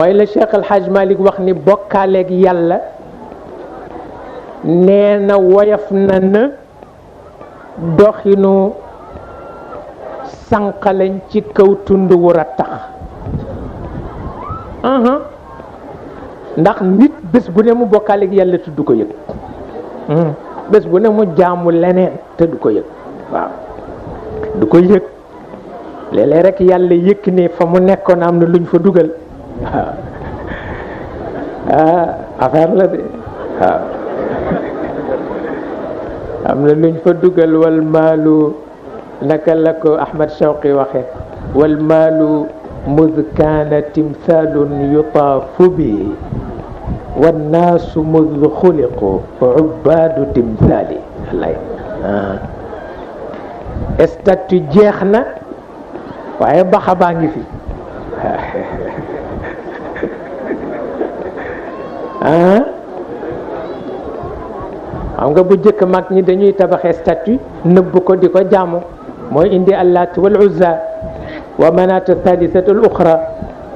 waaye la Cheikh El Hadj Malick wax ni bokkaaleeg yàlla nee na woyof na doxinu sànqalañ ci kaw tund wu rattax ndax nit bés bu ne mu bokkaaleeg yàlla te du ko yëg bés bu ne mu jaamu leneen te du ko yëg waaw du ko yëg léeg-léeg rek yàlla yëkk ne fa mu nekkoon am na luñ fa dugal waaw affaire la de waaw am na luñ fa dugal wal maalu naka la ko Ahmad Shawqi waxe wal maalu mud kaana timthaalun yutaafu bi wannaasu mud xuliqu ubbaadu timthaali lay statut jeex na waaye baxa baa ngi fi xam nga bu jëkk mag ñi dañuy tabaxee statut nëbb ko di ko jaamu mooy indi allaat wal uzza wa manaata thalithatu al uxra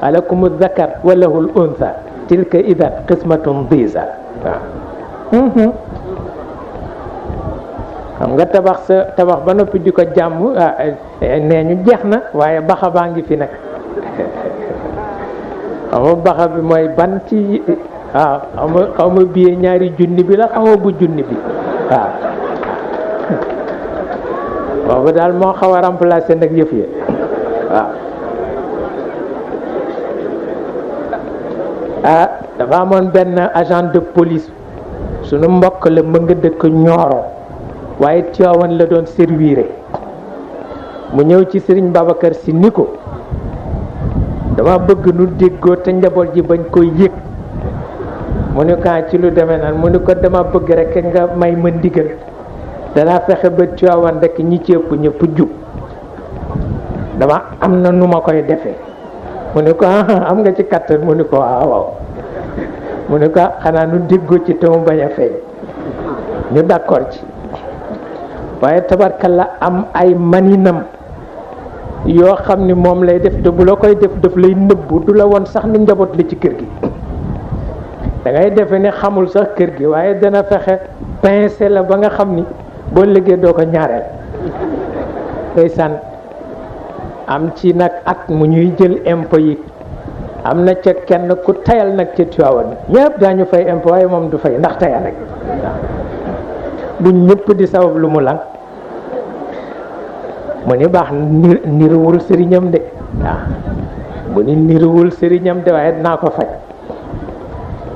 alakum aldakar wa lahu al untha tilka idan qismatun diza waaw xam nga tabax ba noppi di ko jàmm nee ñu jeex na waaye baxa baa ngi fi nag xam nga baxa bi mooy ban ci waaw xaw ma billet ñaari junni bi la xaw ma bu junni bi waaw boobu daal moo xaw a remplacer nag yëf yi waaw dafa amoon benn agent de police sunu mbokk la mën nga dëkk Nioro waaye Tivaouane la doon servir mu ñëw ci Serigne Babacar Sy ni ko dama bëgg nu déggoo te njaboot ji bañ koy yëg mu ne ko ci lu demee naan mu ne ko dama bëgg rek nga may ma ndigal danaa fexe ba Tivaouane rek ñi ci ëpp ñëpp jub dama am na nu ma koy defee mu ne ko am nga ci kattan mu ne ko waaw mu ne ko xanaa nu déggoo ci te mu bañ a feeñ ñu d'accord ci waaye tabarkalla am ay maninam yoo xam ni moom lay def te bu la koy def daf lay nëbbu du la woon sax ni njaboot la ci kër gi da ngay defe ne xamul sax kër gi waaye dana fexe pincé la ba nga xam ni boo liggéey doo ko ñaareel ndeysaan am ci nag at mu ñuy jël impôt yi am na ca kenn ku tayal nag ca Tivaouane ñëpp daañu fay impôt waaye moom du fay ndax tayal rek bu ñëpp di sabab lu mu lang mu ni baax niruwul sëriñam de waaw mu ni niruwul sëriñam de waaye dinaa ko faj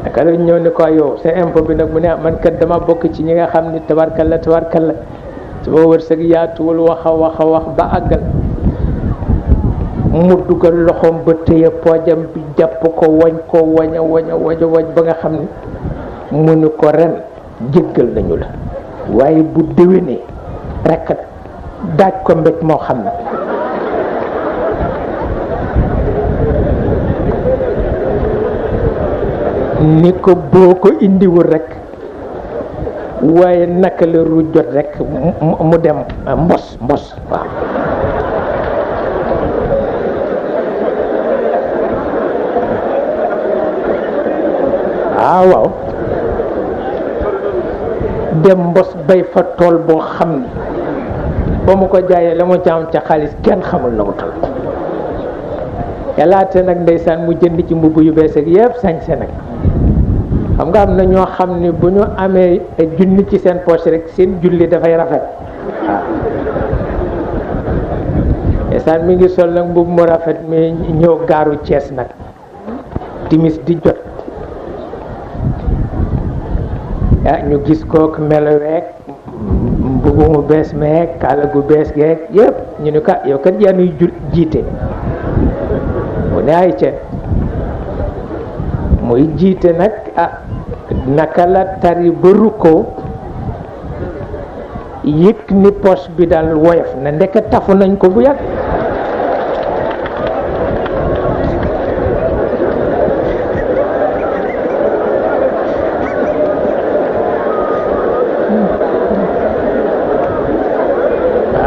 naka la ñëw ni ko yow sa impôt bi nag mu ne man kat dama bokk ci ñi nga xam ni tabarkalla sama wërsëg yaatuwul wax ba àggal mu dugal loxoom ba téye poojam bi jàpp ko wañ ba nga xam ni mu ni ko ren jéggal nañu la waaye bu déwénee rekk daaj ko mbéj moo xam ne ni ko boo ko indiwul rekk waaye naka la ru jot rekk mu dem mbos waaw dem mbos bay fa tool boo xam ni ba mu ko jaayee la mu jaam ca xaalis kenn xamul na mu toll yàllaate nag ndeysaan mu jënd ci mbubb yu bees ak yëpp sañse nag xam nga am na ñoo xam ni bu ñu amee junni ci seen poche rek seen julli dafay rafet waaw ndeysaan mi ngi sol nag mbubb mu rafet mi ñëw gaaru Cees nag timis di jot ñu gis kook meloweek mbubu mu bees meek kaala gu bees geek yëpp ñu ni ko yow kat yaa nuy jiite mu ne ay ca muy jiite nag naka la tari ba rukkoo yëg ni poche bi daal woyof na ndeke tafu nañ ko bu yàgg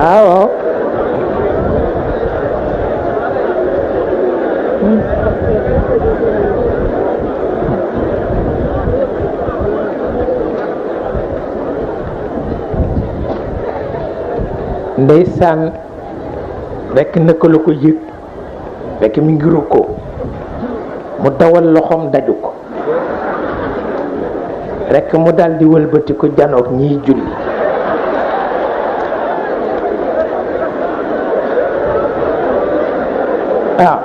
waaw ndeysaan rekk naka la ko yëg rekk mi ngi rukkoo mu dawal loxoom daju ko rekk mu daldi wëlbati ko janoog ñiy julli waaw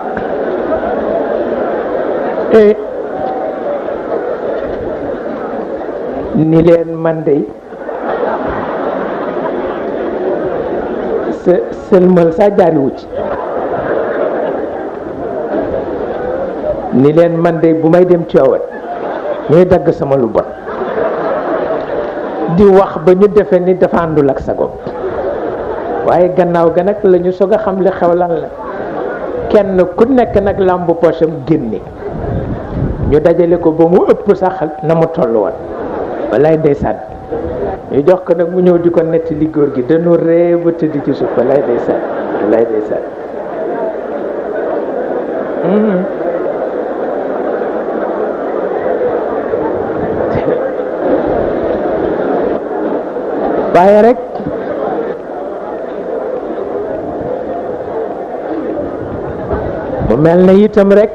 ni leen man dey sëlmal saa jaariwu ci ni leen man dey bu may dem Tiwaawan ñuy dagg sama lu bon di wax ba ñu defe ni dafa àndul ak sago waaye gannaaw ga nag la ñu soog a xam li xew lan la kenn ku nekk nag làmbu poosam génne ñu dajale ko ba mu ëpp sax na mu toll woon wallaay ndeysaan ñu jox ko nag mu ñëw di ko netti li góor gi dañu ree ba tëdd ci suuf wallaay ndeysaan wallaay ndeysaan waaye rek mu mel na itam rek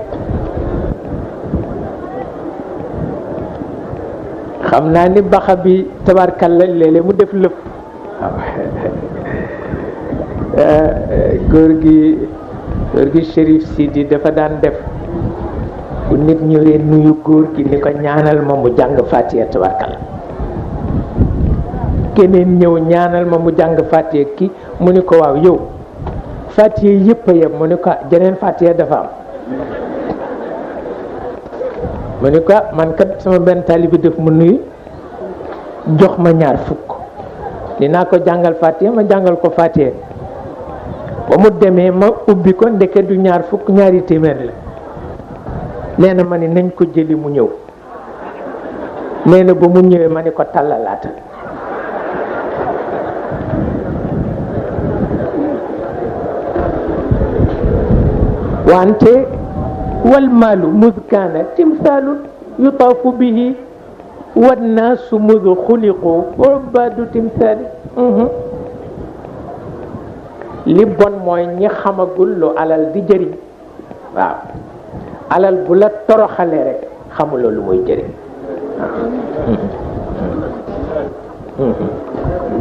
xam naa ni baxa bi tabarkalla léeg-léeg mu def lëpp góor gi Chérif Sidi dafa daan def bu nit ñëwee nuyu góor gi ni ko ñaanal ma mu jàng Fatiha tabarkalla keneen ñëw ñaanal ma mu jàng Fatiha ki mu ni ko waaw yow Fatiha yëpp a yem mu ni ko jeneen Fatiha dafa am mu ni ko man kat sama benn taalibe def mu nuyu jox ma ñaar fukk dinaa ko jàngal Fatiha ma jàngal ko Fatiha ba mu demee ma ubbi ko ndeke du ñaar fukk ñaari téeméer la nee na ma ni nañ ko jëli mu ñëw nee na ba mu ñëwee ma ni ko tàllalaatal wante wal maalu mud kaana timsaalun yutaafu bihi wannaasu mud xuliqu ubbaadu timsaali li bon mooy ñi xamagul lu alal di jëriñ waaw alal bu la toroxalee rek xamuloo lu muy jëriñ